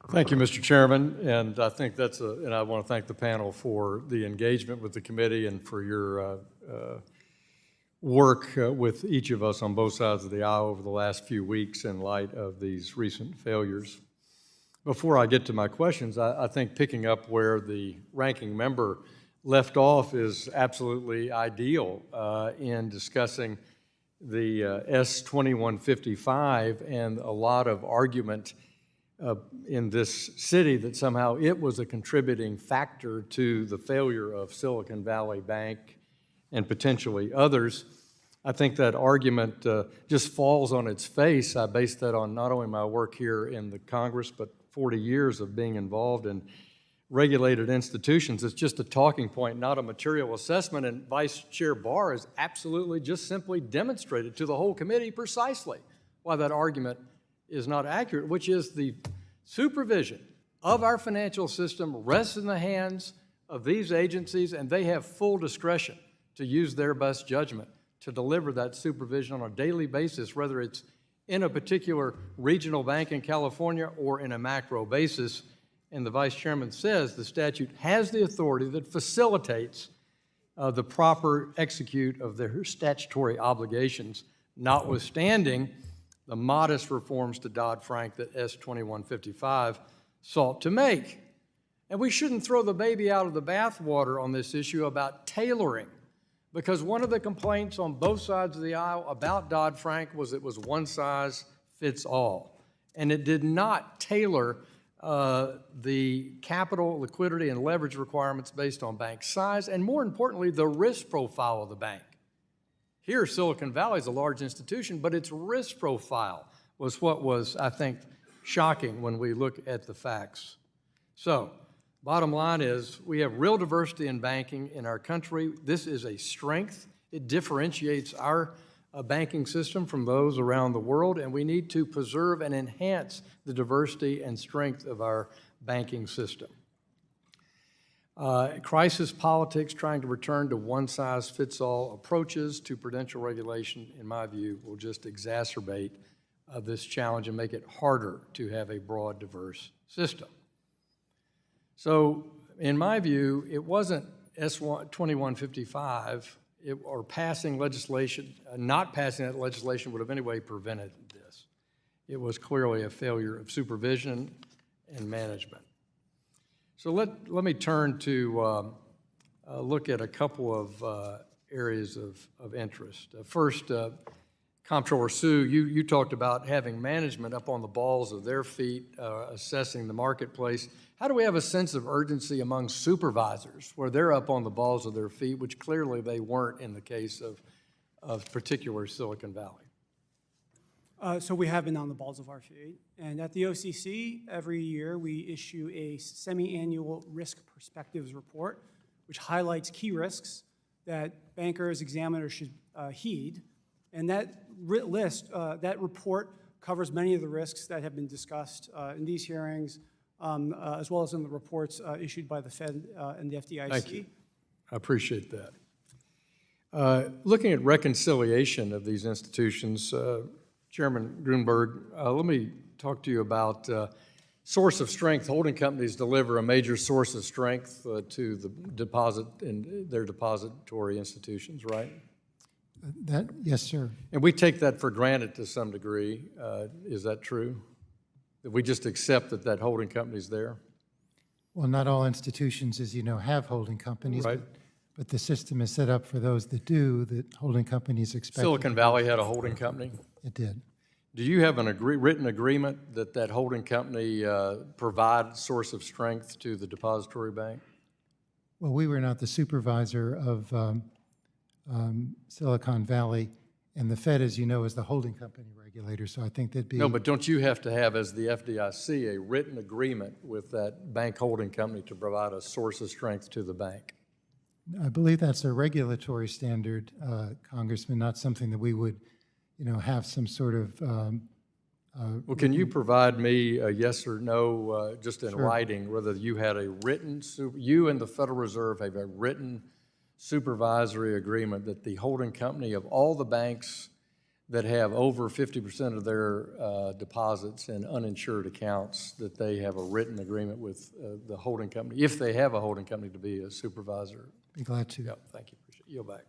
Thank you, Mr. Chairman, and I think and I want to thank the panel for the engagement with the committee and for your work with each of us on both sides of the aisle over the last few weeks in light of these recent failures. Before I get to my questions, I think picking up where the ranking member left off is absolutely ideal in discussing the S-2155 and a lot of argument in this city that somehow it was a contributing factor to the failure of Silicon Valley Bank and potentially others. I think that argument just falls on its face. I base that on not only my work here in the Congress, but 40 years of being involved in regulated institutions. It's just a talking point, not a material assessment, and Vice Chair Barr has absolutely just simply demonstrated to the whole committee precisely why that argument is not accurate, which is the supervision of our financial system rests in the hands of these agencies, and they have full discretion to use their best judgment to deliver that supervision on a daily basis, whether it's in a particular regional bank in California or in a macro basis. And the Vice Chairman says the statute has the authority that facilitates the proper execute of their statutory obligations, notwithstanding the modest reforms to Dodd-Frank that S-2155 sought to make. And we shouldn't throw the baby out of the bathwater on this issue about tailoring, because one of the complaints on both sides of the aisle about Dodd-Frank was it was one size fits all. And it did not tailor the capital, liquidity, and leverage requirements based on bank size, and more importantly, the risk profile of the bank. Here, Silicon Valley is a large institution, but its risk profile was what was, I think, shocking when we look at the facts. So, bottom line is we have real diversity in banking in our country. This is a strength. It differentiates our banking system from those around the world, and we need to preserve and enhance the diversity and strength of our banking system. Crisis politics trying to return to one-size-fits-all approaches to prudential regulation, in my view, will just exacerbate this challenge and make it harder to have a broad, diverse system. So, in my view, it wasn't S-2155 or passing legislation, not passing that legislation would have anyway prevented this. It was clearly a failure of supervision and management. So let me turn to look at a couple of areas of interest. First, Comptroller Sue, you talked about having management up on the balls of their feet, assessing the marketplace. How do we have a sense of urgency among supervisors where they're up on the balls of their feet, which clearly they weren't in the case of particular Silicon Valley? So we have been on the balls of our feet. And at the OCC, every year we issue a semi-annual risk perspectives report, which highlights key risks that bankers, examiners should heed. And that that report covers many of the risks that have been discussed in these hearings, as well as in the reports issued by the Fed and the FDIC. Thank you. I appreciate that. Looking at reconciliation of these institutions, Chairman Grunberg, let me talk to you about source of strength. Holding companies deliver a major source of strength to the deposit in their depository institutions, right? Yes, sir. And we take that for granted to some degree. Is that true? That we just accept that holding company's there? Well, not all institutions, as you know, have holding companies. Right. But the system is set up for those that do, that holding companies expect. Silicon Valley had a holding company? It did. Do you have an written agreement that holding company provides source of strength to the depository bank? Well, we were not the supervisor of Silicon Valley, and the Fed, as you know, is the holding company regulator, so I think that'd be... No, but don't you have to have, as the FDIC, a written agreement with that bank holding company to provide a source of strength to the bank? I believe that's a regulatory standard, Congressman, not something that we would, have some sort of... well, can you provide me a yes or no, just in Sure. writing, whether you had a written, you and the Federal Reserve have a written supervisory agreement that the holding company of all the banks that have over 50% of their deposits in uninsured accounts, that they have a written agreement with the holding company, if they have a holding company, to be a supervisor. Be glad to. Yeah, thank you. Appreciate it. Yield back.